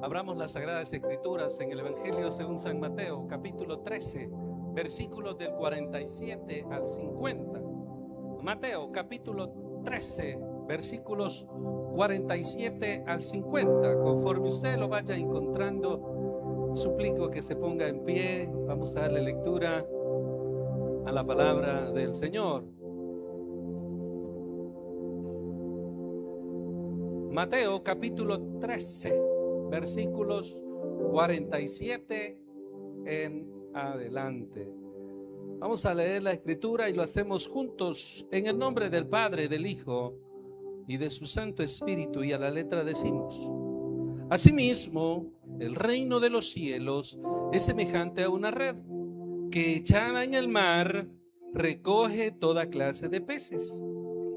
Abramos las Sagradas Escrituras en el Evangelio según San Mateo, capítulo 13, versículos del 47 al 50. Mateo, capítulo 13, versículos 47 al 50. Conforme usted lo vaya encontrando, suplico que se ponga en pie. Vamos a darle lectura a la palabra del Señor. Mateo, capítulo 13, versículos 47 en adelante. Vamos a leer la escritura y lo hacemos juntos en el nombre del Padre, del Hijo y de su Santo Espíritu, y a la letra decimos: Asimismo, el reino de los cielos es semejante a una red que, echada en el mar, recoge toda clase de peces,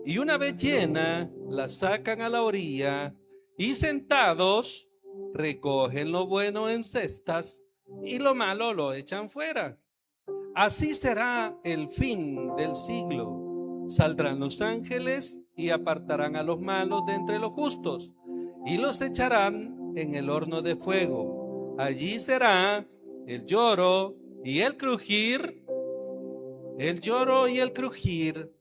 y una vez llena la sacan a la orilla, y sentados recogen lo bueno en cestas y lo malo lo echan fuera. Así será el fin del siglo. Saldrán los ángeles y apartarán a los malos de entre los justos y los echarán en el horno de fuego. Allí será el lloro y el crujir. El lloro y el crujir.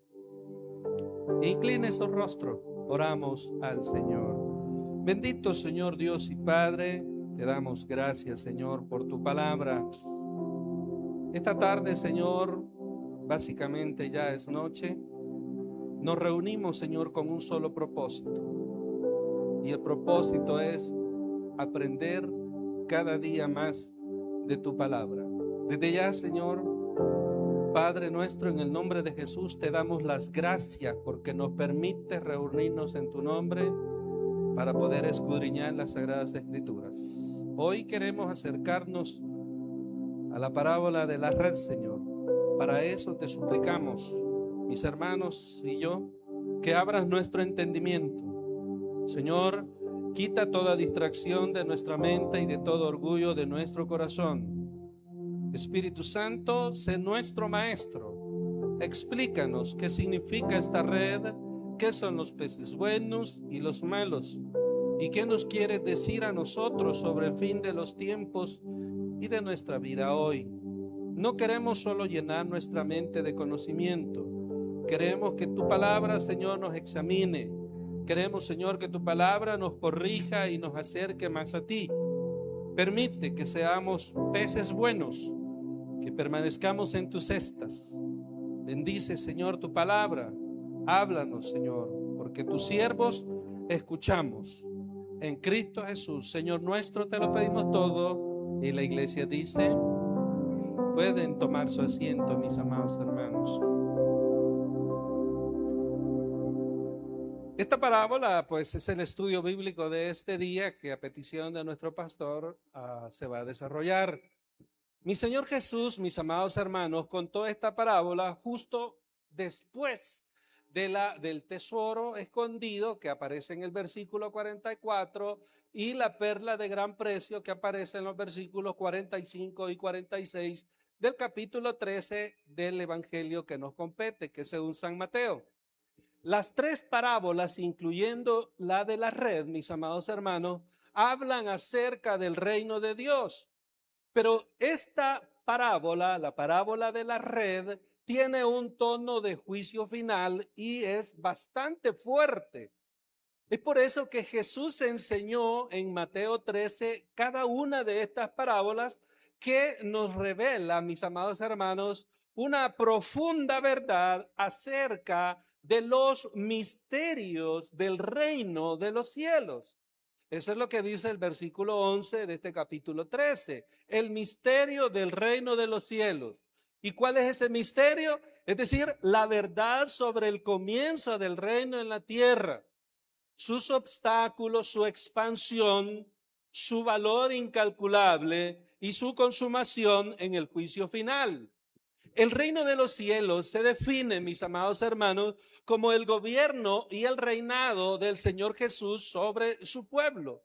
Incline su rostro. Oramos al Señor. Bendito Señor Dios y Padre, te damos gracias, Señor, por tu palabra. Esta tarde, Señor, básicamente ya es noche. Nos reunimos, Señor, con un solo propósito. Y el propósito es aprender cada día más de tu palabra. Desde ya, Señor, Padre nuestro, en el nombre de Jesús te damos las gracias porque nos permites reunirnos en tu nombre para poder escudriñar las Sagradas Escrituras. Hoy queremos acercarnos a la parábola de la red, Señor. Para eso te suplicamos, mis hermanos y yo, que abras nuestro entendimiento. Señor, quita toda distracción de nuestra mente y de todo orgullo de nuestro corazón. Espíritu Santo, sé nuestro maestro. Explícanos qué significa esta red, qué son los peces buenos y los malos, y qué nos quieres decir a nosotros sobre el fin de los tiempos y de nuestra vida hoy. No queremos solo llenar nuestra mente de conocimiento. Queremos que tu palabra, Señor, nos examine. Queremos, Señor, que tu palabra nos corrija y nos acerque más a ti. Permite que seamos peces buenos, que permanezcamos en tus cestas. Bendice, Señor, tu palabra. Háblanos, Señor, porque tus siervos escuchamos. En Cristo Jesús, Señor nuestro, te lo pedimos todo. Y la iglesia dice: pueden tomar su asiento, mis amados hermanos. Esta parábola, pues, es el estudio bíblico de este día que, a petición de nuestro pastor, se va a desarrollar. Mi Señor Jesús, mis amados hermanos, contó esta parábola justo después del tesoro escondido que aparece en el versículo 44 y la perla de gran precio que aparece en los versículos 45 y 46 del capítulo 13 del Evangelio que nos compete, que es según San Mateo. Las tres parábolas, incluyendo la de la red, mis amados hermanos, hablan acerca del reino de Dios. Pero esta parábola, la parábola de la red, tiene un tono de juicio final y es bastante fuerte. Es por eso que Jesús enseñó en Mateo 13 cada una de estas parábolas que nos revela, mis amados hermanos, una profunda verdad acerca de los misterios del reino de los cielos. Eso es lo que dice el versículo 11 de este capítulo 13, el misterio del reino de los cielos. ¿Y cuál es ese misterio? Es decir, la verdad sobre el comienzo del reino en la tierra, sus obstáculos, su expansión, su valor incalculable y su consumación en el juicio final. El reino de los cielos se define, mis amados hermanos, como el gobierno y el reinado del Señor Jesús sobre su pueblo.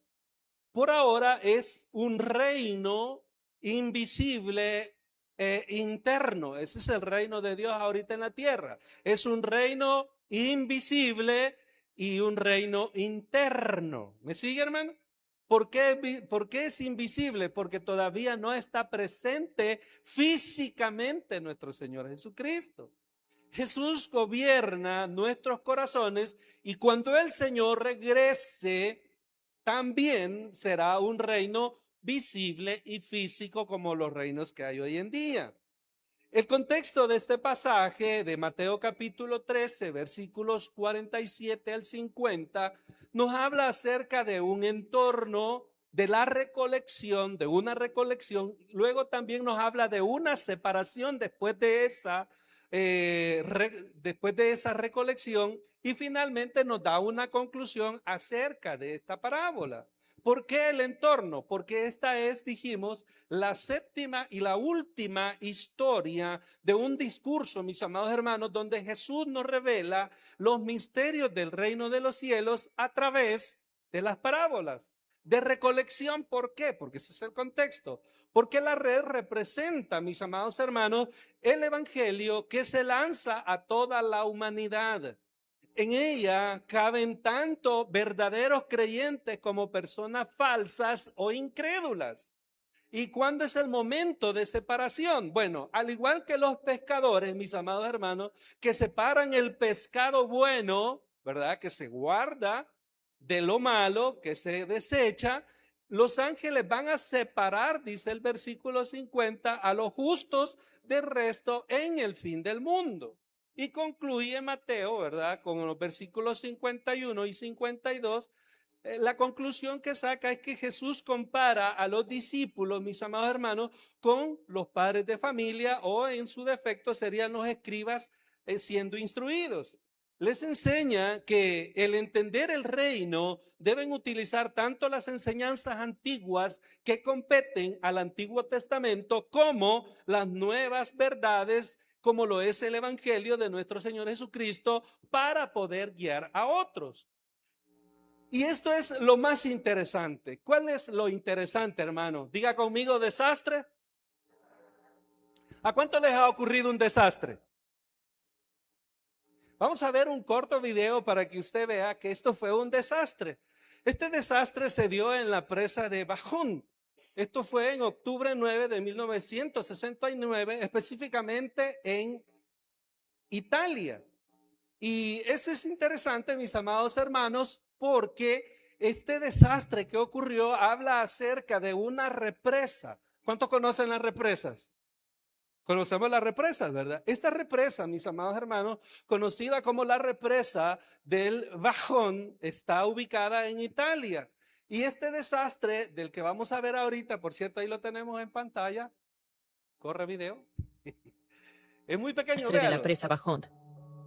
Por ahora es un reino invisible e interno. Ese es el reino de Dios ahorita en la tierra. Es un reino invisible y un reino interno. ¿Me sigue, hermano? ¿Por qué es invisible? Porque todavía no está presente físicamente nuestro Señor Jesucristo. Jesús gobierna nuestros corazones y cuando el Señor regrese, también será un reino visible y físico como los reinos que hay hoy en día. El contexto de este pasaje de Mateo capítulo 13, versículos 47 al 50, nos habla acerca de un entorno de la recolección, de una recolección. Luego también nos habla de una separación después de esa recolección y finalmente nos da una conclusión acerca de esta parábola. ¿Por qué el entorno? Porque esta es, dijimos, la séptima y la última historia de un discurso, mis amados hermanos, donde Jesús nos revela los misterios del reino de los cielos a través de las parábolas. De recolección, ¿por qué? Porque ese es el contexto. Porque la red representa, mis amados hermanos, el evangelio que se lanza a toda la humanidad. En ella caben tanto verdaderos creyentes como personas falsas o incrédulas. ¿Y cuándo es el momento de separación? Bueno, al igual que los pescadores, mis amados hermanos, que separan el pescado bueno, ¿verdad? Que se guarda de lo malo, que se desecha. Los ángeles van a separar, dice el versículo 50, a los justos del resto en el fin del mundo. Y concluye Mateo, ¿verdad? Con los versículos 51 y 52. La conclusión que saca es que Jesús compara a los discípulos, mis amados hermanos, con los padres de familia o en su defecto serían los escribas siendo instruidos. Les enseña que el entender el reino deben utilizar tanto las enseñanzas antiguas que competen al Antiguo Testamento como las nuevas verdades como lo es el evangelio de nuestro Señor Jesucristo para poder guiar a otros. Y esto es lo más interesante. ¿Cuál es lo interesante, hermano? Diga conmigo, desastre. ¿A cuánto les ha ocurrido un desastre? Vamos a ver un corto video para que usted vea que esto fue un desastre. Este desastre se dio en la presa de Bajón. Esto fue en octubre 9 de 1969, específicamente en Italia. Y eso es interesante, mis amados hermanos, porque este desastre que ocurrió habla acerca de una represa. ¿Cuántos conocen las represas? Conocemos las represas, ¿verdad? Esta represa, mis amados hermanos, conocida como la represa del Bajón, está ubicada en Italia. Y este desastre del que vamos a ver ahorita, por cierto, ahí lo tenemos en pantalla. Corre video. Es muy pequeño, De la véalo. presa Bajont.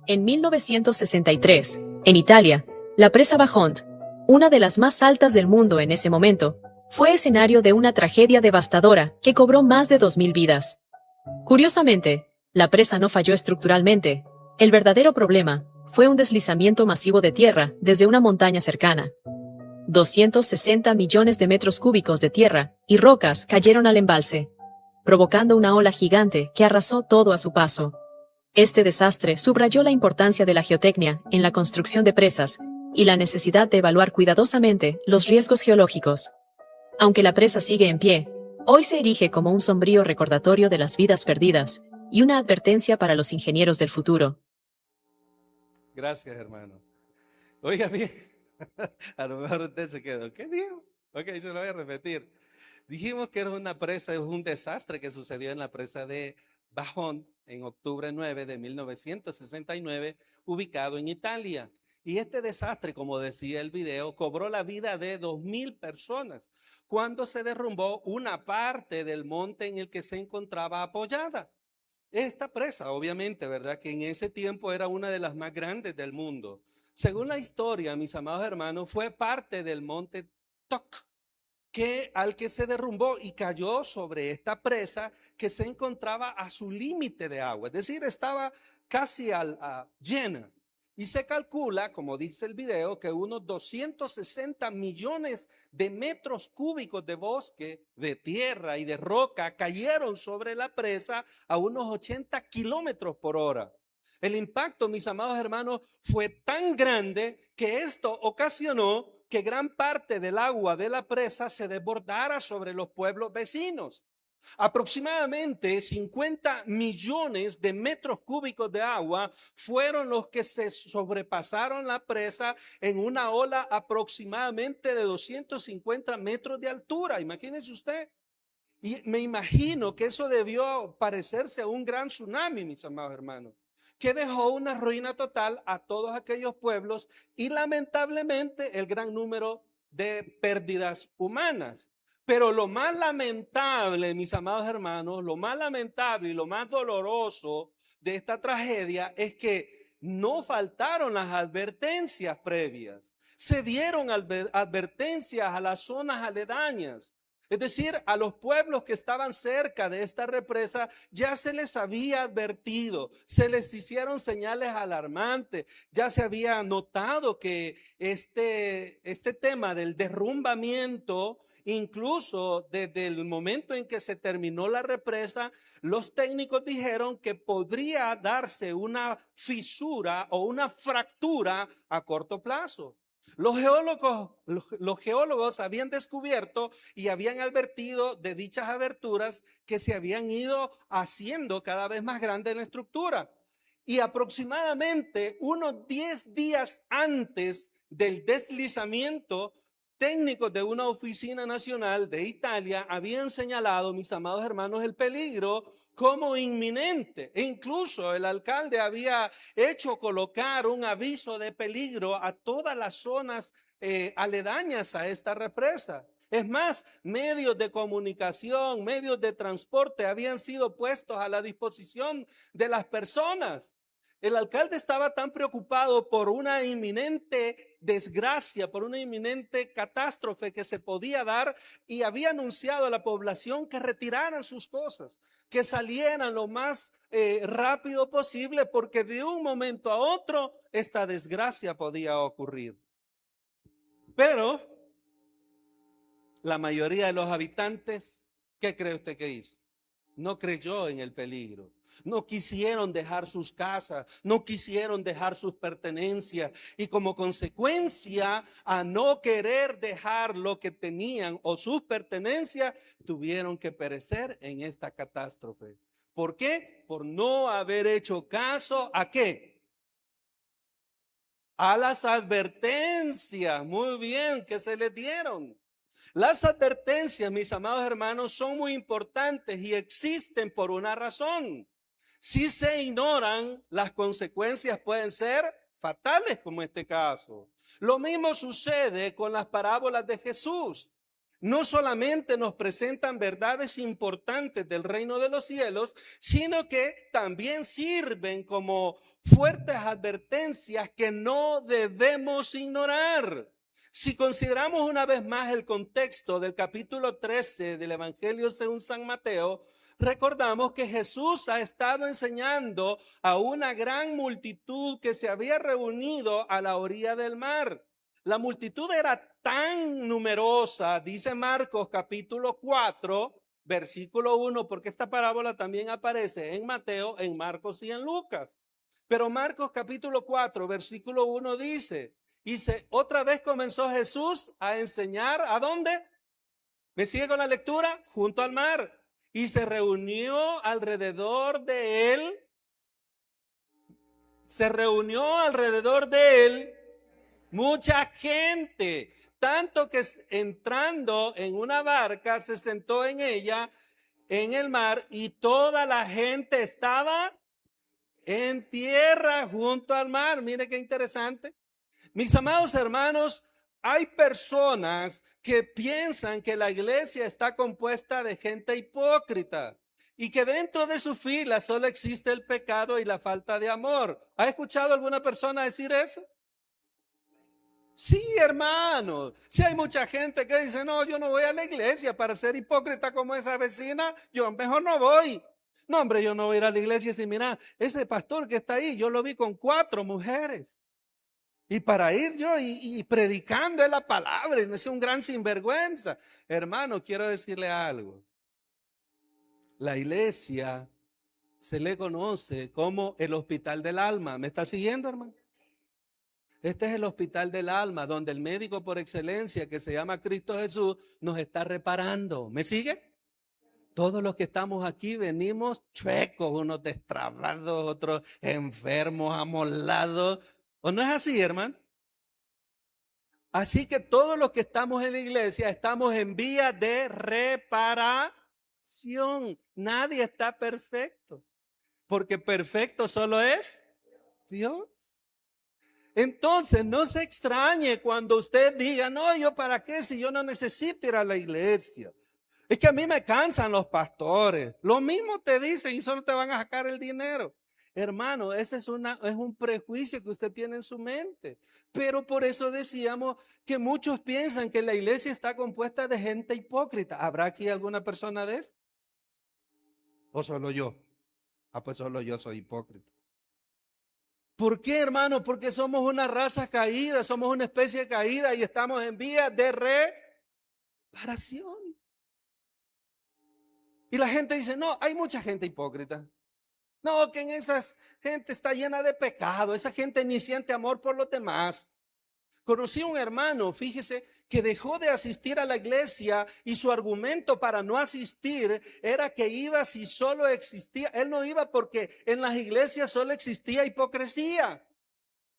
En 1963, en Italia, la presa Bajont, una de las más altas del mundo en ese momento, fue escenario de una tragedia devastadora que cobró más de 2000 vidas. Curiosamente, la presa no falló estructuralmente. El verdadero problema fue un deslizamiento masivo de tierra desde una montaña cercana. 260 millones de metros cúbicos de tierra y rocas cayeron al embalse, provocando una ola gigante que arrasó todo a su paso. Este desastre subrayó la importancia de la geotecnia en la construcción de presas y la necesidad de evaluar cuidadosamente los riesgos geológicos. Aunque la presa sigue en pie, hoy se erige como un sombrío recordatorio de las vidas perdidas y una advertencia para los ingenieros del futuro. Gracias, hermano. Oiga bien, a lo mejor usted se quedó. ¿Qué dijo? Ok, yo lo voy a repetir. Dijimos que era una presa, es un desastre que sucedió en la presa de Bajón en octubre 9 de 1969, ubicado en Italia. Y este desastre, como decía el video, cobró la vida de 2000 personas cuando se derrumbó una parte del monte en el que se encontraba apoyada. Esta presa, obviamente, ¿verdad? Que en ese tiempo era una de las más grandes del mundo. Según la historia, mis amados hermanos, fue parte del monte Toc, al que se derrumbó y cayó sobre esta presa que se encontraba a su límite de agua, es decir, estaba casi llena. Y se calcula, como dice el video, que unos 260 millones de metros cúbicos de bosque, de tierra y de roca cayeron sobre la presa a unos 80 kilómetros por hora. El impacto, mis amados hermanos, fue tan grande que esto ocasionó que gran parte del agua de la presa se desbordara sobre los pueblos vecinos. Aproximadamente 50 millones de metros cúbicos de agua fueron los que se sobrepasaron la presa en una ola aproximadamente de 250 metros de altura. Imagínense usted. Y me imagino que eso debió parecerse a un gran tsunami, mis amados hermanos, que dejó una ruina total a todos aquellos pueblos y lamentablemente el gran número de pérdidas humanas. Pero lo más lamentable, mis amados hermanos, lo más lamentable y lo más doloroso de esta tragedia es que no faltaron las advertencias previas. Se dieron advertencias a las zonas aledañas. Es decir, a los pueblos que estaban cerca de esta represa ya se les había advertido, se les hicieron señales alarmantes, ya se había notado que este tema del derrumbamiento, incluso desde el momento en que se terminó la represa, los técnicos dijeron que podría darse una fisura o una fractura a corto plazo. Los geólogos habían descubierto y habían advertido de dichas aberturas que se habían ido haciendo cada vez más grande en la estructura. Y aproximadamente unos 10 días antes del deslizamiento, técnicos de una oficina nacional de Italia habían señalado, mis amados hermanos, el peligro como inminente. E incluso el alcalde había hecho colocar un aviso de peligro a todas las zonas aledañas a esta represa. Es más, medios de comunicación, medios de transporte habían sido puestos a la disposición de las personas. El alcalde estaba tan preocupado por una inminente desgracia, por una inminente catástrofe que se podía dar, y había anunciado a la población que retiraran sus cosas, que salieran lo más rápido posible, porque de un momento a otro esta desgracia podía ocurrir. Pero la mayoría de los habitantes, ¿qué cree usted que hizo? No creyó en el peligro. No quisieron dejar sus casas, no quisieron dejar sus pertenencias, y como consecuencia a no querer dejar lo que tenían o sus pertenencias, tuvieron que perecer en esta catástrofe. ¿Por qué? Por no haber hecho caso ¿a qué? A las advertencias, muy bien, que se les dieron. Las advertencias, mis amados hermanos, son muy importantes y existen por una razón. Si se ignoran, las consecuencias pueden ser fatales, como en este caso. Lo mismo sucede con las parábolas de Jesús. No solamente nos presentan verdades importantes del reino de los cielos, sino que también sirven como fuertes advertencias que no debemos ignorar. Si consideramos una vez más el contexto del capítulo 13 del Evangelio según San Mateo, recordamos que Jesús ha estado enseñando a una gran multitud que se había reunido a la orilla del mar. La multitud era tan numerosa, dice Marcos capítulo 4, versículo 1, porque esta parábola también aparece en Mateo, en Marcos y en Lucas. Pero Marcos capítulo 4, versículo 1 dice, otra vez comenzó Jesús a enseñar, ¿a dónde? ¿Me sigue con la lectura? Junto al mar. Y se reunió alrededor de él. Se reunió alrededor de él mucha gente, tanto que entrando en una barca se sentó en ella, en el mar, y toda la gente estaba en tierra junto al mar. Mire qué interesante. Mis amados hermanos, hay personas que piensan que la iglesia está compuesta de gente hipócrita y que dentro de su fila solo existe el pecado y la falta de amor. ¿Ha escuchado alguna persona decir eso? Sí, hermano. Si hay mucha gente que dice, no, yo no voy a la iglesia para ser hipócrita como esa vecina, yo mejor no voy. No, hombre, yo no voy a ir a la iglesia y decir, mira, ese pastor que está ahí, yo lo vi con 4 mujeres. Y para ir yo y predicando la palabra, es un gran sinvergüenza. Hermano, quiero decirle algo. La iglesia se le conoce como el hospital del alma. ¿Me está siguiendo, hermano? Este es el hospital del alma, donde el médico por excelencia, que se llama Cristo Jesús, nos está reparando. ¿Me sigue? Todos los que estamos aquí venimos chuecos, unos destrabados, otros enfermos, amolados. ¿O no es así, hermano? Así que todos los que estamos en la iglesia estamos en vía de reparación. Nadie está perfecto, porque perfecto solo es Dios. Entonces, no se extrañe cuando usted diga, no, yo para qué si yo no necesito ir a la iglesia. Es que a mí me cansan los pastores. Lo mismo te dicen y solo te van a sacar el dinero. Hermano, ese es un prejuicio que usted tiene en su mente. Pero por eso decíamos que muchos piensan que la iglesia está compuesta de gente hipócrita. ¿Habrá aquí alguna persona de eso? ¿O solo yo? Ah, pues solo yo soy hipócrita. ¿Por qué, hermano? Porque somos una raza caída, somos una especie caída y estamos en vía de reparación. Y la gente dice, no, hay mucha gente hipócrita. No, que en esas gente está llena de pecado, esa gente ni siente amor por los demás. Conocí a un hermano, fíjese, que dejó de asistir a la iglesia y su argumento para no asistir era que iba si solo existía. Él no iba porque en las iglesias solo existía hipocresía.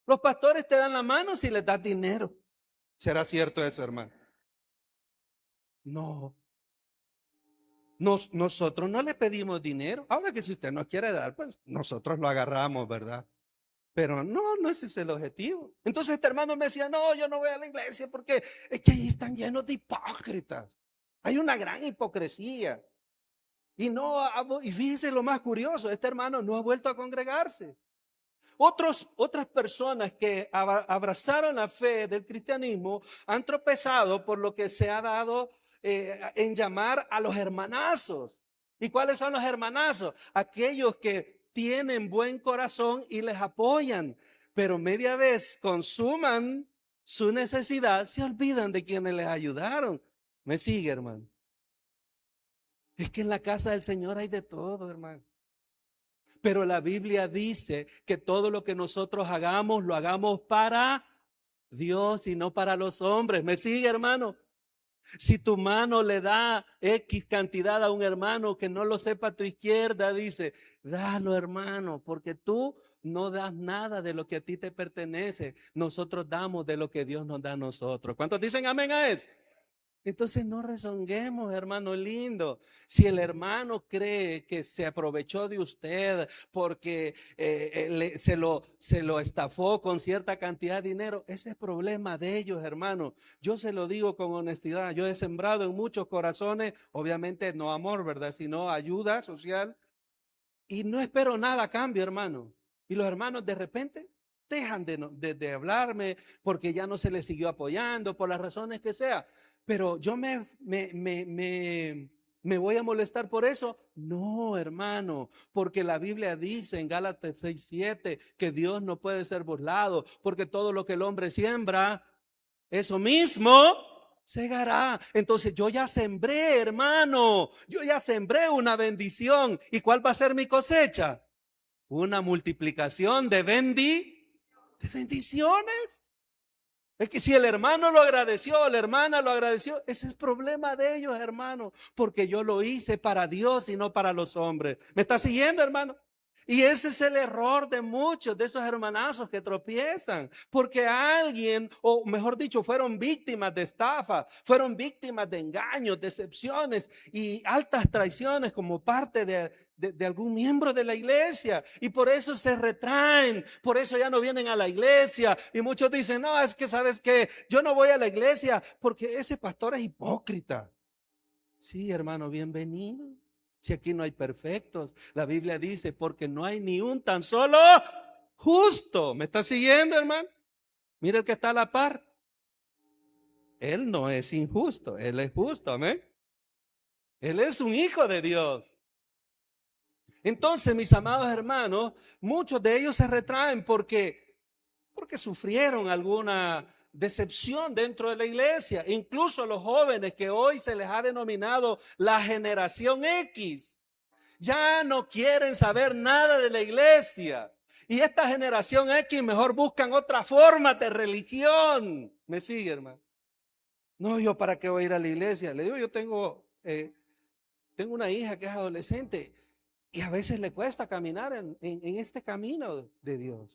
Los pastores te dan la mano si les das dinero. ¿Será cierto eso, hermano? No. Nosotros no le pedimos dinero. Ahora que si usted no quiere dar, pues nosotros lo agarramos, ¿verdad? Pero no ese es el objetivo. Entonces este hermano me decía, no, yo no voy a la iglesia porque es que ahí están llenos de hipócritas. Hay una gran hipocresía. Y fíjese lo más curioso, este hermano no ha vuelto a congregarse. Otras personas que abrazaron la fe del cristianismo han tropezado por lo que se ha dado en llamar a los hermanazos. ¿Y cuáles son los hermanazos? Aquellos que tienen buen corazón y les apoyan, pero media vez consuman su necesidad, se olvidan de quienes les ayudaron. ¿Me sigue, hermano? Es que en la casa del Señor hay de todo, hermano. Pero la Biblia dice que todo lo que nosotros hagamos, lo hagamos para Dios y no para los hombres. ¿Me sigue, hermano? Si tu mano le da X cantidad a un hermano que no lo sepa a tu izquierda, dice, dalo, hermano, porque tú no das nada de lo que a ti te pertenece. Nosotros damos de lo que Dios nos da a nosotros. ¿Cuántos dicen amén a eso? Entonces no rezonguemos, hermano lindo. Si el hermano cree que se aprovechó de usted porque se lo estafó con cierta cantidad de dinero, ese es problema de ellos, hermano. Yo se lo digo con honestidad. Yo he sembrado en muchos corazones, obviamente no amor, ¿verdad? Sino ayuda social. Y no espero nada a cambio, hermano. Y los hermanos de repente dejan de hablarme porque ya no se les siguió apoyando, por las razones que sea. Pero yo me voy a molestar por eso. No, hermano, porque la Biblia dice en Gálatas 6:7 que Dios no puede ser burlado, porque todo lo que el hombre siembra, eso mismo segará. Entonces yo ya sembré, hermano, yo ya sembré una bendición. ¿Y cuál va a ser mi cosecha? Una multiplicación de bendiciones. Es que si el hermano lo agradeció, la hermana lo agradeció, ese es problema de ellos, hermano, porque yo lo hice para Dios y no para los hombres. ¿Me está siguiendo, hermano? Y ese es el error de muchos de esos hermanazos que tropiezan, porque alguien, o mejor dicho, fueron víctimas de estafa, fueron víctimas de engaños, decepciones y altas traiciones como parte de algún miembro de la iglesia, y por eso se retraen, por eso ya no vienen a la iglesia. Y muchos dicen, no, es que sabes que yo no voy a la iglesia porque ese pastor es hipócrita. Sí, hermano, bienvenido. Si aquí no hay perfectos, la Biblia dice, porque no hay ni un tan solo justo. ¿Me está siguiendo, hermano? Mira el que está a la par. Él no es injusto, él es justo, amén. Él es un hijo de Dios. Entonces, mis amados hermanos, muchos de ellos se retraen porque sufrieron alguna decepción dentro de la iglesia. Incluso los jóvenes que hoy se les ha denominado la generación X, ya no quieren saber nada de la iglesia. Y esta generación X mejor buscan otra forma de religión. ¿Me sigue, hermano? No, yo para qué voy a ir a la iglesia. Le digo, yo tengo una hija que es adolescente y a veces le cuesta caminar en este camino de Dios.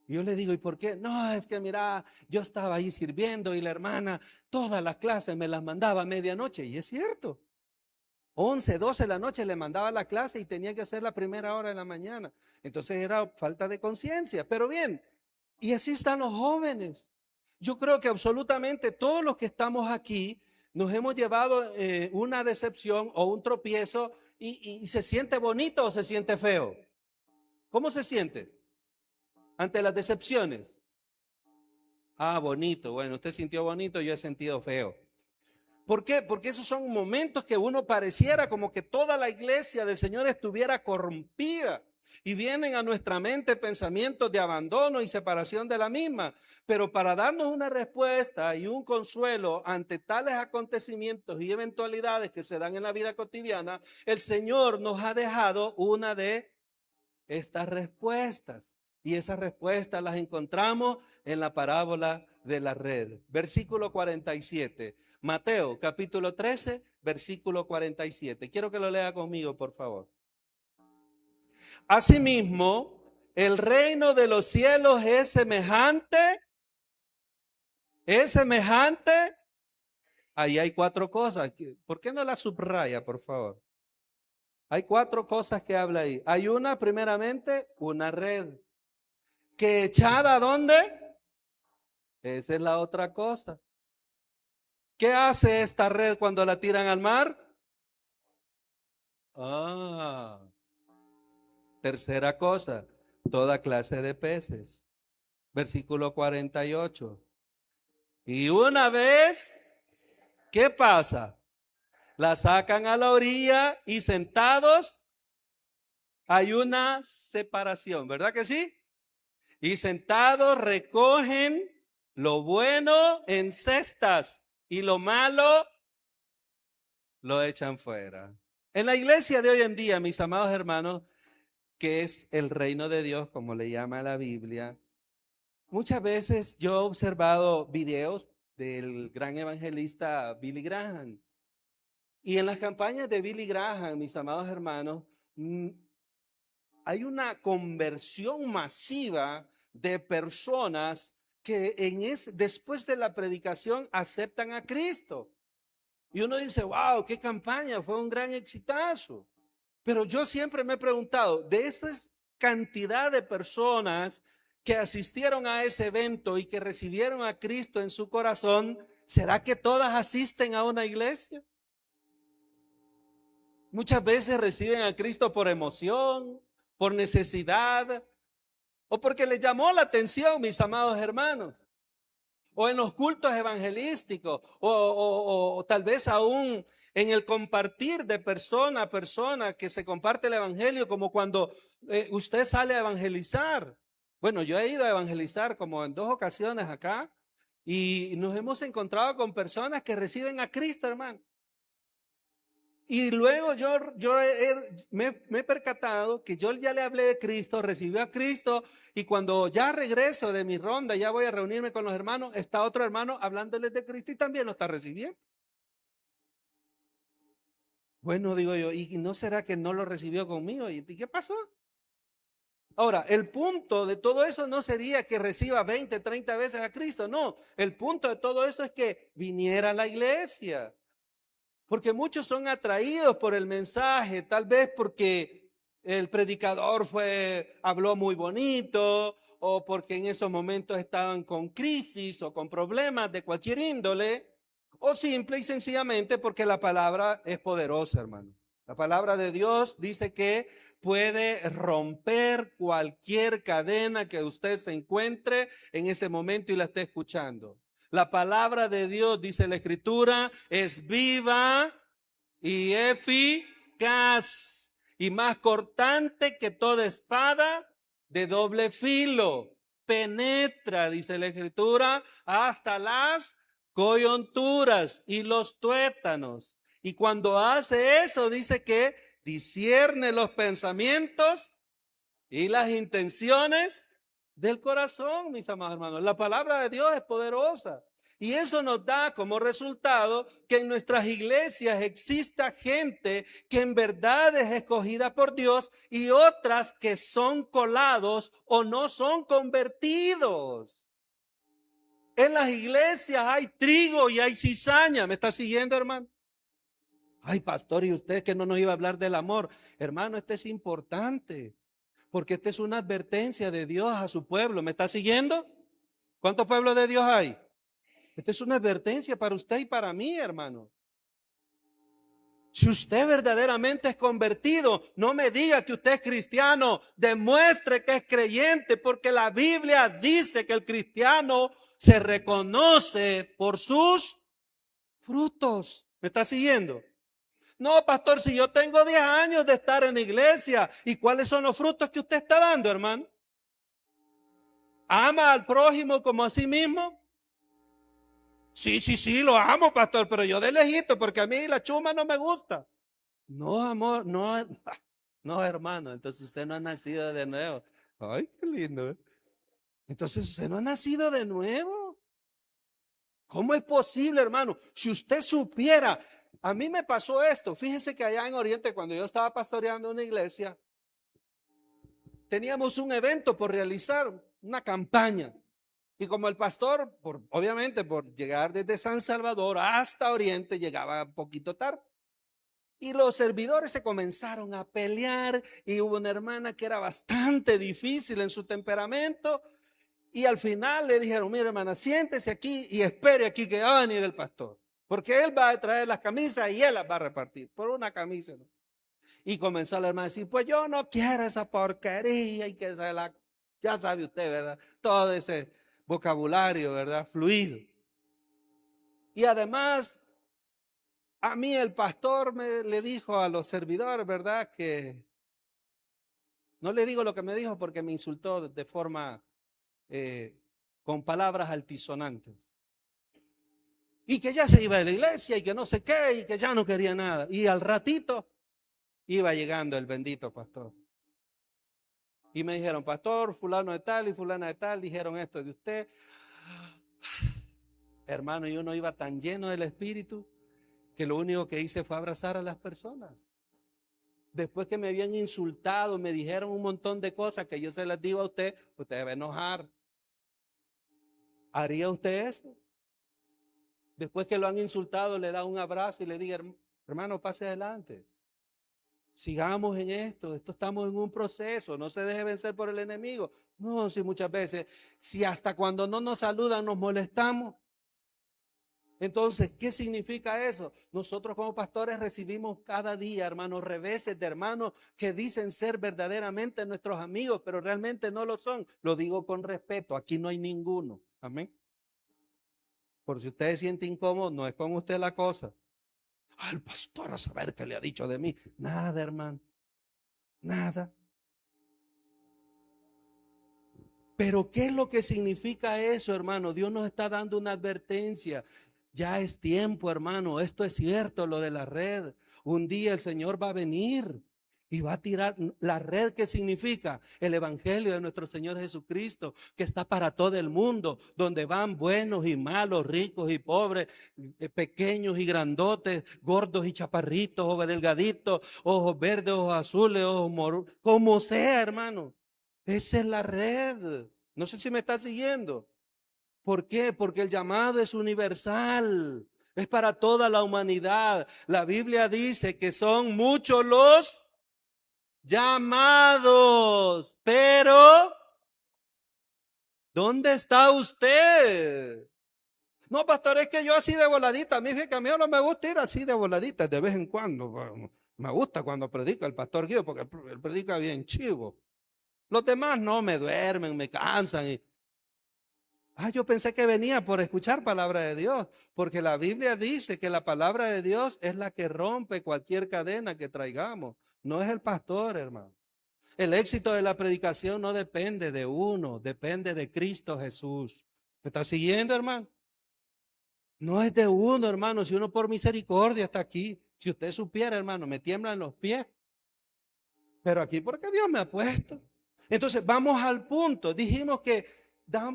Y yo le digo, ¿y por qué? No, es que mira, yo estaba ahí sirviendo y la hermana todas las clases me las mandaba a medianoche. Y es cierto. 11, 12 de la noche le mandaba la clase y tenía que hacer la primera hora de la mañana. Entonces era falta de conciencia. Pero bien, y así están los jóvenes. Yo creo que absolutamente todos los que estamos aquí nos hemos llevado una decepción o un tropiezo y se siente bonito o se siente feo. ¿Cómo se siente ante las decepciones? Ah, bonito. Bueno, usted sintió bonito, yo he sentido feo. ¿Por qué? Porque esos son momentos que uno pareciera como que toda la iglesia del Señor estuviera corrompida y vienen a nuestra mente pensamientos de abandono y separación de la misma. Pero para darnos una respuesta y un consuelo ante tales acontecimientos y eventualidades que se dan en la vida cotidiana, el Señor nos ha dejado una de estas respuestas. Y esas respuestas las encontramos en la parábola de la red. Versículo 47. Mateo capítulo 13, versículo 47. Quiero que lo lea conmigo, por favor. Asimismo, el reino de los cielos es semejante. Ahí hay 4 cosas. ¿Por qué no la subraya, por favor? Hay 4 cosas que habla ahí. Hay una, primeramente, una red. ¿Que echada a dónde? Esa es la otra cosa. ¿Qué hace esta red cuando la tiran al mar? Tercera cosa, toda clase de peces. Versículo 48. Y una vez, ¿qué pasa? La sacan a la orilla y sentados hay una separación, ¿verdad que sí? Y sentados recogen lo bueno en cestas y lo malo lo echan fuera. En la iglesia de hoy en día, mis amados hermanos, que es el reino de Dios, como le llama la Biblia, muchas veces yo he observado videos del gran evangelista Billy Graham. Y en las campañas de Billy Graham, mis amados hermanos, hay una conversión masiva de personas que después de la predicación aceptan a Cristo. Y uno dice, wow, qué campaña, fue un gran exitazo. Pero yo siempre me he preguntado, de esa cantidad de personas que asistieron a ese evento y que recibieron a Cristo en su corazón, ¿será que todas asisten a una iglesia? Muchas veces reciben a Cristo por emoción, por necesidad, o porque les llamó la atención, mis amados hermanos, o en los cultos evangelísticos, o tal vez aún en el compartir de persona a persona que se comparte el evangelio, como cuando usted sale a evangelizar. Bueno, yo he ido a evangelizar como en 2 ocasiones acá y nos hemos encontrado con personas que reciben a Cristo, hermano. Y luego me he percatado que yo ya le hablé de Cristo, recibió a Cristo, y cuando ya regreso de mi ronda, ya voy a reunirme con los hermanos, está otro hermano hablándoles de Cristo y también lo está recibiendo. Bueno, digo yo, ¿y no será que no lo recibió conmigo? ¿Y qué pasó? Ahora, el punto de todo eso no sería que reciba 20, 30 veces a Cristo, no. El punto de todo eso es que viniera a la iglesia. Porque muchos son atraídos por el mensaje, tal vez porque el predicador habló muy bonito, o porque en esos momentos estaban con crisis o con problemas de cualquier índole, o simple y sencillamente porque la palabra es poderosa, hermano. La palabra de Dios dice que puede romper cualquier cadena que usted se encuentre en ese momento y la esté escuchando. La palabra de Dios, dice la Escritura, es viva y eficaz y más cortante que toda espada de doble filo. Penetra, dice la Escritura, hasta las coyunturas y los tuétanos. Y cuando hace eso, dice que discierne los pensamientos y las intenciones del corazón, mis amados hermanos. La palabra de Dios es poderosa. Y eso nos da como resultado que en nuestras iglesias exista gente que en verdad es escogida por Dios y otras que son colados o no son convertidos. En las iglesias hay trigo y hay cizaña. ¿Me está siguiendo, hermano? Ay, pastor, ¿y usted que no nos iba a hablar del amor? Hermano, este es importante, porque esta es una advertencia de Dios a su pueblo. ¿Me está siguiendo? ¿Cuántos pueblos de Dios hay? Esta es una advertencia para usted y para mí, hermano. Si usted verdaderamente es convertido, no me diga que usted es cristiano, demuestre que es creyente, porque la Biblia dice que el cristiano se reconoce por sus frutos. ¿Me está siguiendo? No, pastor, si yo tengo 10 años de estar en la iglesia, ¿y cuáles son los frutos que usted está dando, hermano? ¿Ama al prójimo como a sí mismo? Sí, lo amo, pastor, pero yo de lejito, porque a mí la chuma no me gusta. No, amor, no, no, hermano, entonces usted no ha nacido de nuevo. Ay, qué lindo, ¿eh? Entonces usted no ha nacido de nuevo. ¿Cómo es posible, hermano? Si usted supiera, a mí me pasó esto. Fíjese que allá en Oriente, cuando yo estaba pastoreando una iglesia, teníamos un evento por realizar, una campaña. Y como el pastor, obviamente por llegar desde San Salvador hasta Oriente, llegaba un poquito tarde. Y los servidores se comenzaron a pelear y hubo una hermana que era bastante difícil en su temperamento. Y al final le dijeron, mira hermana, siéntese aquí y espere aquí que va a venir el pastor. Porque él va a traer las camisas y él las va a repartir. Por una camisa, ¿no? Y comenzó la hermana a decir, pues yo no quiero esa porquería y que se la, ya sabe usted, ¿verdad? Todo ese vocabulario, ¿verdad? Fluido. Y además, a mí el pastor le dijo a los servidores, ¿verdad? Que no le digo lo que me dijo porque me insultó de forma, con palabras altisonantes. Y que ya se iba de la iglesia y que no sé qué y que ya no quería nada. Y al ratito iba llegando el bendito pastor. Y me dijeron, pastor, fulano de tal y fulana de tal, dijeron esto de usted. Hermano, y uno iba tan lleno del Espíritu que lo único que hice fue abrazar a las personas. Después que me habían insultado, me dijeron un montón de cosas que yo se las digo a usted, usted va a enojar. ¿Haría usted eso? Después que lo han insultado, le da un abrazo y le diga, hermano, pase adelante. Sigamos en esto estamos en un proceso, no se deje vencer por el enemigo. No, si muchas veces, si hasta cuando no nos saludan nos molestamos. Entonces, ¿qué significa eso? Nosotros como pastores recibimos cada día, hermanos, reveses de hermanos que dicen ser verdaderamente nuestros amigos, pero realmente no lo son. Lo digo con respeto, aquí no hay ninguno. Amén. Por si usted se siente incómodo, no es con usted la cosa. Al pastor a saber qué le ha dicho de mí. Nada, hermano. Nada. Pero ¿qué es lo que significa eso, hermano? Dios nos está dando una advertencia. Ya es tiempo, hermano. Esto es cierto, lo de la red. Un día el Señor va a venir y va a tirar la red. ¿Qué significa? El evangelio de nuestro Señor Jesucristo, que está para todo el mundo, donde van buenos y malos, ricos y pobres, pequeños y grandotes, gordos y chaparritos, ojos delgaditos, ojos verdes, ojos azules, ojos moros, como sea, hermano. Esa es la red. No sé si me está siguiendo. ¿Por qué? Porque el llamado es universal. Es para toda la humanidad. La Biblia dice que son muchos los llamados. Pero, ¿dónde está usted? No, pastor, es que yo así de voladita. A mí que a mí no me gusta ir así de voladita de vez en cuando. Me gusta cuando predica el pastor Guido porque él predica bien chivo. Los demás no, me duermen, me cansan. Yo pensé que venía por escuchar palabra de Dios, porque la Biblia dice que la palabra de Dios es la que rompe cualquier cadena que traigamos. No es el pastor, hermano. El éxito de la predicación no depende de uno, depende de Cristo Jesús. ¿Me está siguiendo, hermano? No es de uno, hermano. Si uno por misericordia está aquí, si usted supiera, hermano, me tiemblan los pies. Pero aquí porque Dios me ha puesto. Entonces vamos al punto. Dijimos que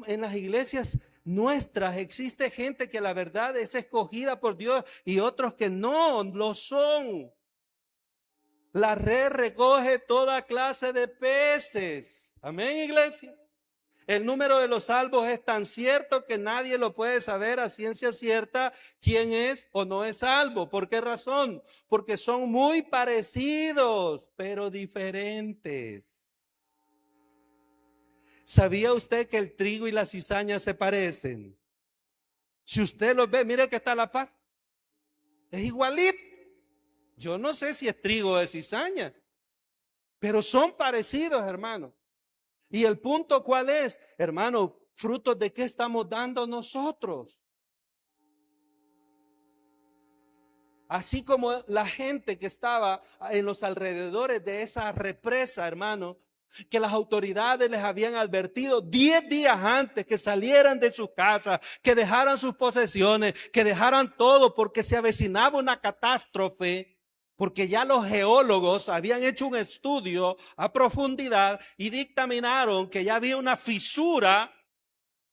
en las iglesias nuestras existe gente que la verdad es escogida por Dios y otros que no lo son. La red recoge toda clase de peces. Amén, iglesia. El número de los salvos es tan cierto que nadie lo puede saber a ciencia cierta quién es o no es salvo. ¿Por qué razón? Porque son muy parecidos, pero diferentes. ¿Sabía usted que el trigo y la cizaña se parecen? Si usted los ve, mire que está a la par. Es igualito. Yo no sé si es trigo o es cizaña, pero son parecidos, hermano. Y el punto, ¿cuál es? Hermano, frutos de qué estamos dando nosotros. Así como la gente que estaba en los alrededores de esa represa, hermano, que las autoridades les habían advertido 10 días antes que salieran de sus casas, que dejaran sus posesiones, que dejaran todo porque se avecinaba una catástrofe. Porque ya los geólogos habían hecho un estudio a profundidad y dictaminaron que ya había una fisura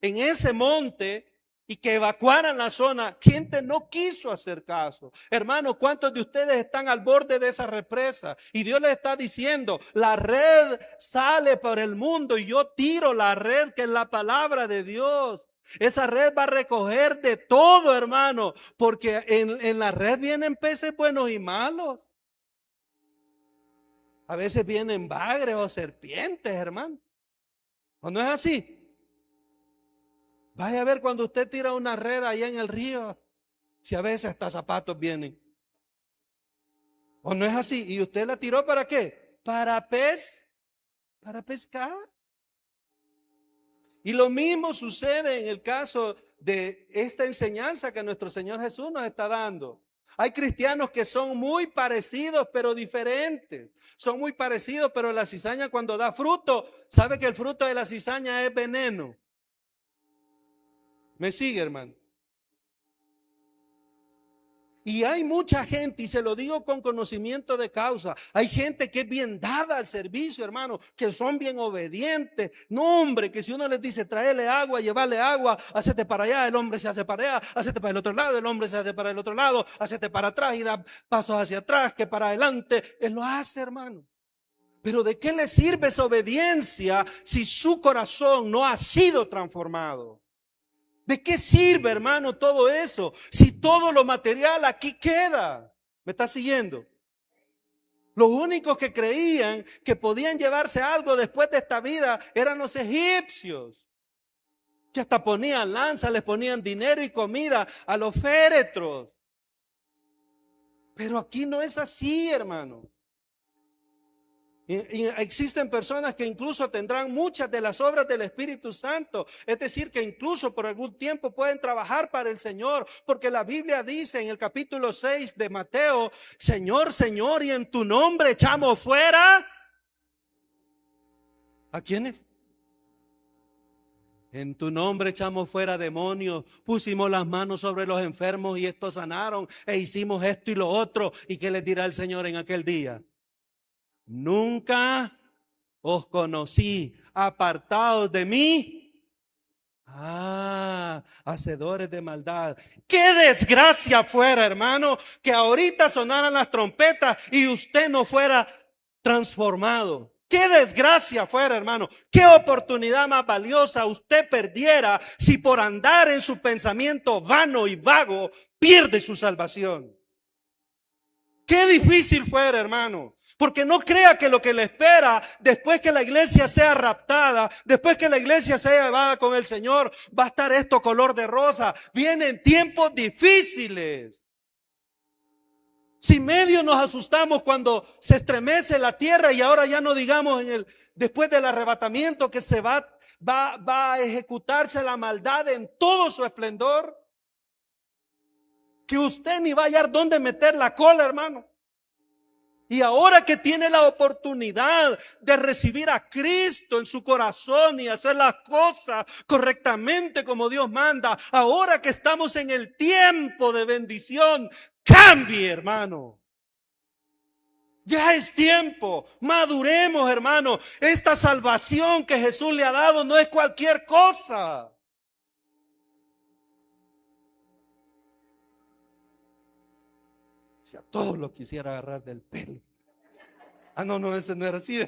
en ese monte y que evacuaran la zona. Gente no quiso hacer caso. Hermano, ¿cuántos de ustedes están al borde de esa represa? Y Dios les está diciendo, la red sale por el mundo y yo tiro la red que es la palabra de Dios. Esa red va a recoger de todo, hermano, porque en la red vienen peces buenos y malos. A veces vienen bagres o serpientes, hermano. ¿O no es así? Vaya a ver cuando usted tira una red allá en el río, si a veces hasta zapatos vienen. ¿O no es así? ¿Y usted la tiró para qué? Para pescar. Y lo mismo sucede en el caso de esta enseñanza que nuestro Señor Jesús nos está dando. Hay cristianos que son muy parecidos pero diferentes. Son muy parecidos, pero la cizaña cuando da fruto, ¿sabe que el fruto de la cizaña es veneno? ¿Me sigue, hermano? Y hay mucha gente, y se lo digo con conocimiento de causa, hay gente que es bien dada al servicio, hermano, que son bien obedientes. No, hombre, que si uno les dice tráele agua, llevarle agua, hacete para allá, el hombre se hace para allá, hacete para el otro lado, el hombre se hace para el otro lado, hacete para atrás y da pasos hacia atrás, que para adelante. Él lo hace, hermano. Pero ¿de qué le sirve esa obediencia si su corazón no ha sido transformado? ¿De qué sirve, hermano, todo eso? Si todo lo material aquí queda. ¿Me está siguiendo? Los únicos que creían que podían llevarse algo después de esta vida eran los egipcios, que hasta ponían lanzas, les ponían dinero y comida a los féretros. Pero aquí no es así, hermano. Y existen personas que incluso tendrán muchas de las obras del Espíritu Santo, es decir, que incluso por algún tiempo pueden trabajar para el Señor, porque la Biblia dice en el capítulo 6 de Mateo, Señor, Señor, y en tu nombre echamos fuera. ¿A quiénes? En tu nombre echamos fuera demonios, pusimos las manos sobre los enfermos y estos sanaron, e hicimos esto y lo otro. ¿Y qué les dirá el Señor en aquel día? Nunca os conocí, apartados de mí, hacedores de maldad. Qué desgracia fuera, hermano, que ahorita sonaran las trompetas y usted no fuera transformado. Qué desgracia fuera, hermano. Qué oportunidad más valiosa usted perdiera si por andar en su pensamiento vano y vago pierde su salvación. Qué difícil fuera, hermano. Porque no crea que lo que le espera después que la iglesia sea raptada, después que la iglesia sea llevada con el Señor, va a estar esto color de rosa. Vienen tiempos difíciles. Si medio nos asustamos cuando se estremece la tierra y ahora ya no digamos después del arrebatamiento que se va a ejecutarse la maldad en todo su esplendor, que usted ni va a hallar dónde meter la cola, hermano. Y ahora que tiene la oportunidad de recibir a Cristo en su corazón y hacer las cosas correctamente como Dios manda, ahora que estamos en el tiempo de bendición, cambie, hermano. Ya es tiempo, maduremos, hermano. Esta salvación que Jesús le ha dado no es cualquier cosa. Si a todos los quisiera agarrar del pelo. Ah, no, no, ese no era así.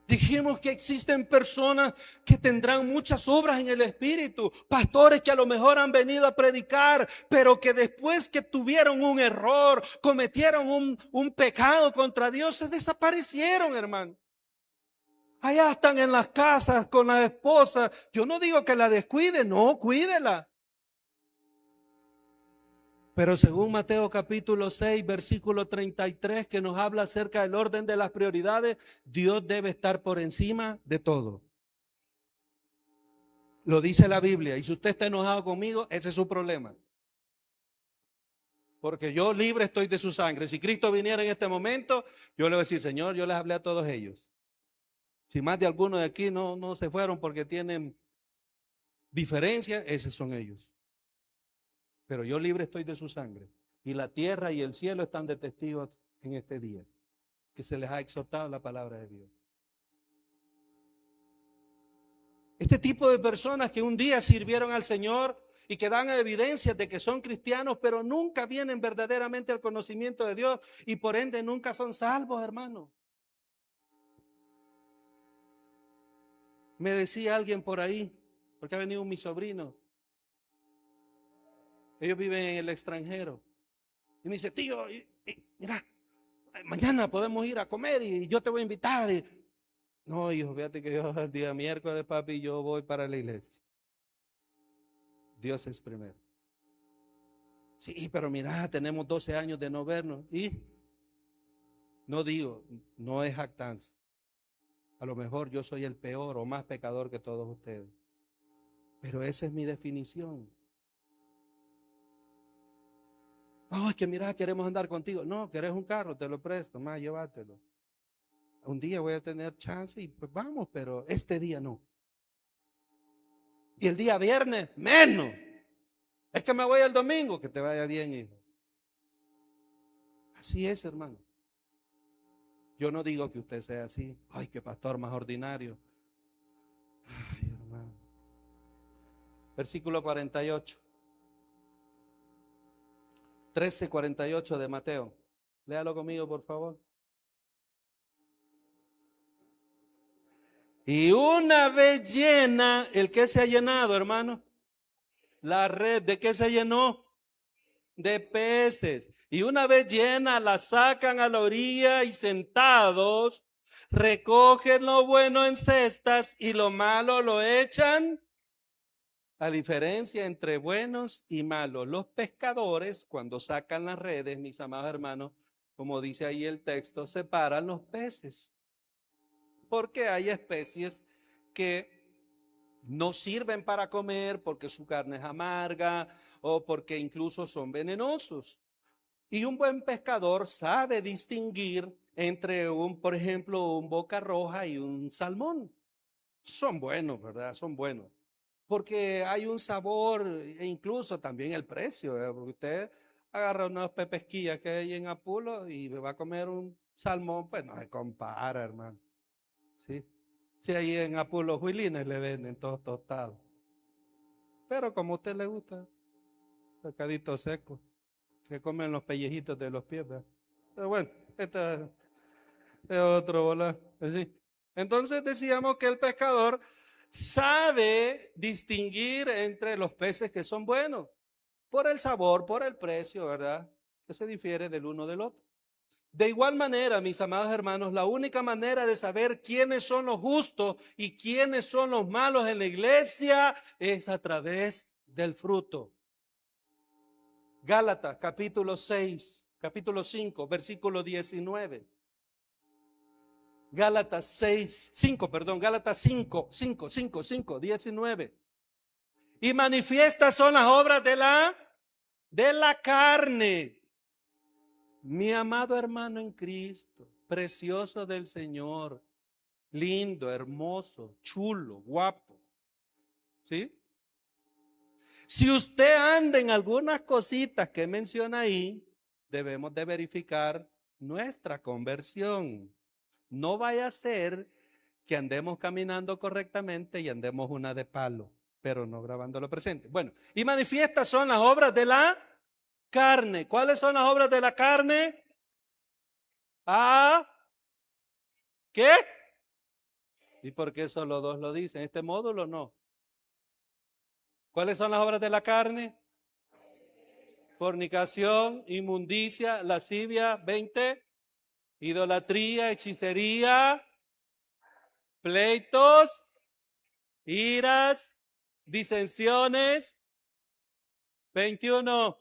Dijimos que existen personas que tendrán muchas obras en el Espíritu, pastores que a lo mejor han venido a predicar, pero que después que tuvieron un error, cometieron un pecado contra Dios, se desaparecieron, hermano. Allá están en las casas con la esposa. Yo no digo que la descuide, no, cuídela. Pero según Mateo capítulo 6, versículo 33, que nos habla acerca del orden de las prioridades, Dios debe estar por encima de todo. Lo dice la Biblia. Y si usted está enojado conmigo, ese es su problema. Porque yo libre estoy de su sangre. Si Cristo viniera en este momento, yo le voy a decir, Señor, yo les hablé a todos ellos. Si más de algunos de aquí no se fueron porque tienen diferencia, esos son ellos. Pero yo libre estoy de su sangre. Y la tierra y el cielo están de testigos en este día, que se les ha exhortado la palabra de Dios. Este tipo de personas que un día sirvieron al Señor y que dan evidencias de que son cristianos, pero nunca vienen verdaderamente al conocimiento de Dios y por ende nunca son salvos, hermano. Me decía alguien por ahí, porque ha venido mi sobrino. Ellos viven en el extranjero. Y me dice, tío, mira, mañana podemos ir a comer y yo te voy a invitar. No, hijo, fíjate que yo el día miércoles, papi, yo voy para la iglesia. Dios es primero. Sí, pero mira, tenemos 12 años de no vernos. Y no digo, no es jactancia. A lo mejor yo soy el peor o más pecador que todos ustedes. Pero esa es mi definición. No, es que mira, queremos andar contigo. No, querés un carro, te lo presto, más llévatelo. Un día voy a tener chance y pues vamos, pero este día no. Y el día viernes, menos. Es que me voy el domingo, que te vaya bien, hijo. Así es, hermano. Yo no digo que usted sea así. Ay, qué pastor más ordinario. Ay, hermano. Versículo 48. 13:48 de Mateo. Léalo conmigo, por favor. Y una vez llena, ¿el que se ha llenado, hermano? La red, ¿de qué se llenó? De peces. Y una vez llena, la sacan a la orilla y sentados, recogen lo bueno en cestas y lo malo lo echan. La diferencia entre buenos y malos. Los pescadores, cuando sacan las redes, mis amados hermanos, como dice ahí el texto, separan los peces. Porque hay especies que no sirven para comer porque su carne es amarga o porque incluso son venenosos. Y un buen pescador sabe distinguir entre por ejemplo, un boca roja y un salmón. Son buenos, ¿verdad? Son buenos. Porque hay un sabor e incluso también el precio, ¿verdad? Porque usted agarra unas pepesquillas que hay en Apulo y me va a comer un salmón, pues no se compara, hermano. ¿Sí? Si ahí en Apulo Huilines le venden todos tostados. Pero como a usted le gusta, pescadito seco, que comen los pellejitos de los pies, ¿verdad? Pero bueno, este es otro bola. ¿Sí? Entonces decíamos que el pescador sabe distinguir entre los peces que son buenos, por el sabor, por el precio, ¿verdad? Que se difiere del uno del otro. De igual manera, mis amados hermanos, la única manera de saber quiénes son los justos y quiénes son los malos en la iglesia es a través del fruto. Gálatas capítulo 6, capítulo 5, versículo 19. Gálatas 6, 5, perdón, Gálatas 5, 5, 5, 5, 19. Y manifiestas son las obras de la carne. Mi amado hermano en Cristo, precioso del Señor, lindo, hermoso, chulo, guapo. ¿Sí? Si usted anda en algunas cositas que menciona ahí, debemos de verificar nuestra conversión. No vaya a ser que andemos caminando correctamente y andemos una de palo, pero no grabando lo presente. Bueno, y manifiestas son las obras de la carne. ¿Cuáles son las obras de la carne? ¿Qué? ¿Y por qué solo dos lo dicen? ¿Este módulo no? ¿Cuáles son las obras de la carne? Fornicación, inmundicia, lascivia, 20, idolatría, hechicería, pleitos, iras, disensiones, 21,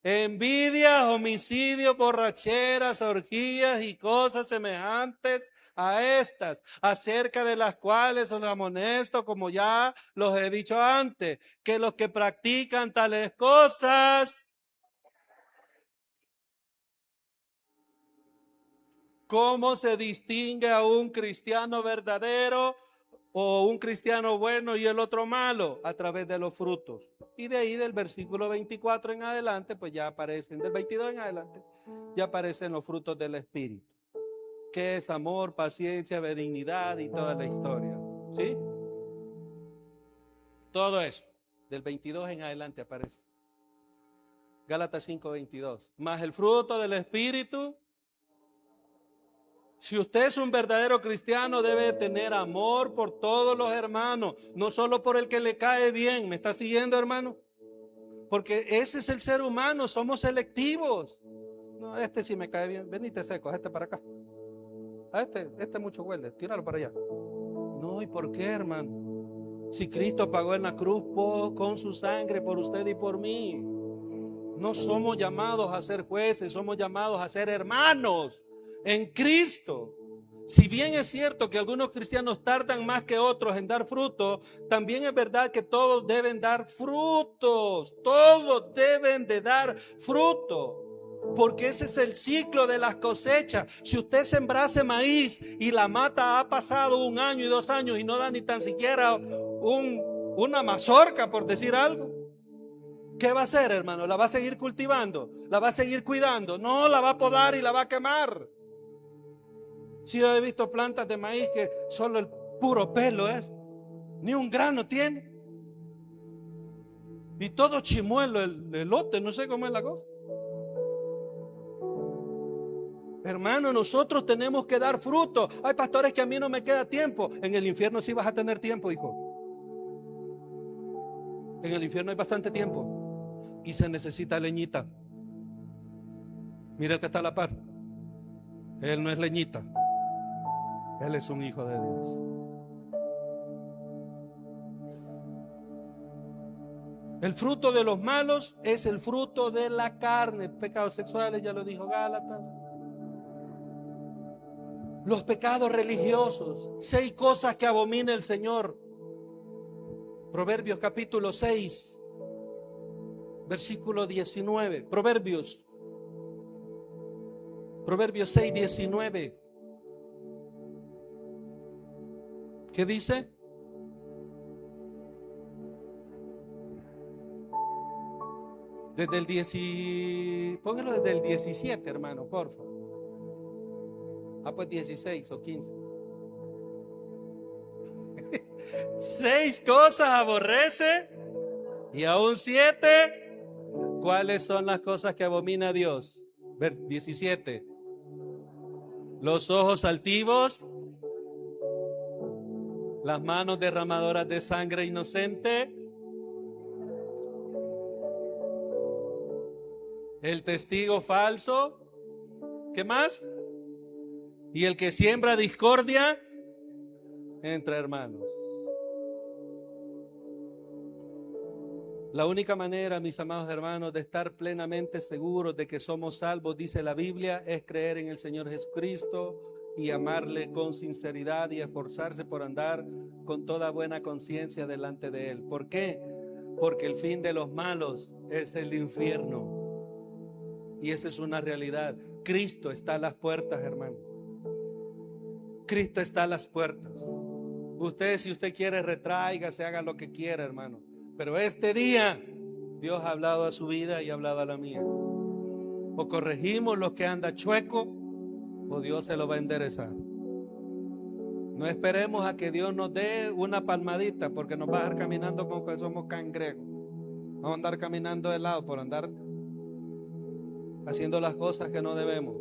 envidias, homicidios, borracheras, orgías y cosas semejantes a estas, acerca de las cuales os amonesto, como ya los he dicho antes, que los que practican tales cosas, ¿cómo se distingue a un cristiano verdadero o un cristiano bueno y el otro malo? A través de los frutos. Y de ahí del versículo 24 en adelante, pues ya aparecen, del 22 en adelante, ya aparecen los frutos del Espíritu, que es amor, paciencia, benignidad y toda la historia. ¿Sí? Todo eso, del 22 en adelante aparece. Gálatas 5:22. Más el fruto del Espíritu. Si usted es un verdadero cristiano, debe tener amor por todos los hermanos, no solo por el que le cae bien. ¿Me está siguiendo, hermano? Porque ese es el ser humano, somos selectivos. No, este sí me cae bien, venite seco, este para acá. A este mucho huele, tíralo para allá. No, ¿y por qué, hermano? Si Cristo pagó en la cruz con su sangre por usted y por mí. No somos llamados a ser jueces, somos llamados a ser hermanos en Cristo. Si bien es cierto que algunos cristianos tardan más que otros en dar fruto, también es verdad que todos deben dar frutos, todos deben de dar fruto, porque ese es el ciclo de las cosechas. Si usted sembrase maíz y la mata ha pasado 1 año y 2 años y no da ni tan siquiera una mazorca, por decir algo, ¿qué va a hacer, hermano? ¿La va a seguir cultivando? ¿La va a seguir cuidando? No, la va a podar y la va a quemar. Si yo he visto plantas de maíz que solo el puro pelo es, ni un grano tiene, y todo chimuelo el elote, no sé cómo es la cosa. Hermano, nosotros tenemos que dar fruto. Hay pastores que a mí no me queda tiempo. En el infierno sí vas a tener tiempo, hijo. En el infierno hay bastante tiempo y se necesita leñita. Mira el que está a la par. Él no es leñita. Él es un hijo de Dios. El fruto de los malos es el fruto de la carne. Pecados sexuales, ya lo dijo Gálatas. Los pecados religiosos. 6 cosas que abomina el Señor. Proverbios capítulo 6, versículo 19. Proverbios 6, 19. ¿Qué dice? Desde el póngalo desde el 17, hermano, por favor. Pues 16 o 15. 6 cosas aborrece y aún 7. ¿Cuáles son las cosas que abomina Dios? 17. Los ojos altivos, las manos derramadoras de sangre inocente, el testigo falso, ¿qué más? Y el que siembra discordia entre hermanos. La única manera, mis amados hermanos, de estar plenamente seguros de que somos salvos, dice la Biblia, es creer en el Señor Jesucristo y amarle con sinceridad y esforzarse por andar con toda buena conciencia delante de Él. ¿Por qué? Porque el fin de los malos es el infierno. Y esa es una realidad. Cristo está a las puertas, hermano. Cristo está a las puertas. Usted, si usted quiere, retráigase, haga lo que quiera, hermano. Pero este día Dios ha hablado a su vida y ha hablado a la mía. O corregimos lo que anda chueco, o Dios se lo va a enderezar. No esperemos a que Dios nos dé una palmadita, porque nos va a dejar caminando como que somos cangrejos. Vamos a andar caminando de lado por andar haciendo las cosas que no debemos.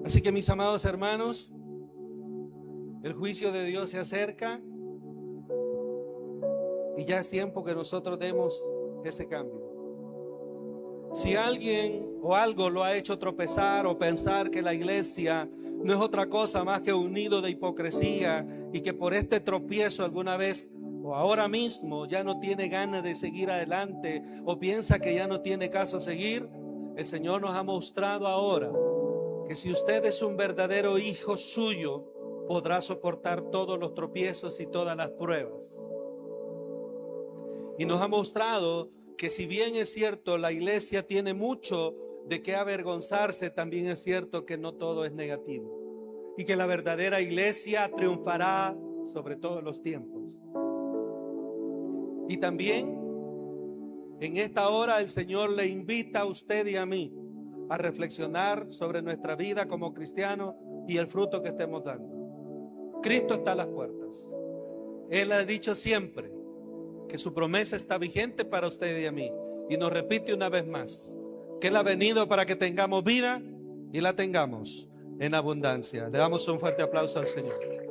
Así que, mis amados hermanos, el juicio de Dios se acerca y ya es tiempo que nosotros demos ese cambio. Si alguien o algo lo ha hecho tropezar o pensar que la iglesia no es otra cosa más que un nido de hipocresía y que por este tropiezo alguna vez o ahora mismo ya no tiene ganas de seguir adelante o piensa que ya no tiene caso seguir, el Señor nos ha mostrado ahora que si usted es un verdadero hijo suyo, podrá soportar todos los tropiezos y todas las pruebas. Y nos ha mostrado que si bien es cierto la iglesia tiene mucho de qué avergonzarse, también es cierto que no todo es negativo y que la verdadera iglesia triunfará sobre todos los tiempos. Y también en esta hora el Señor le invita a usted y a mí a reflexionar sobre nuestra vida como cristianos y el fruto que estemos dando. Cristo está a las puertas. Él ha dicho siempre que su promesa está vigente para usted y a mí. Y nos repite una vez más que Él ha venido para que tengamos vida y la tengamos en abundancia. Le damos un fuerte aplauso al Señor.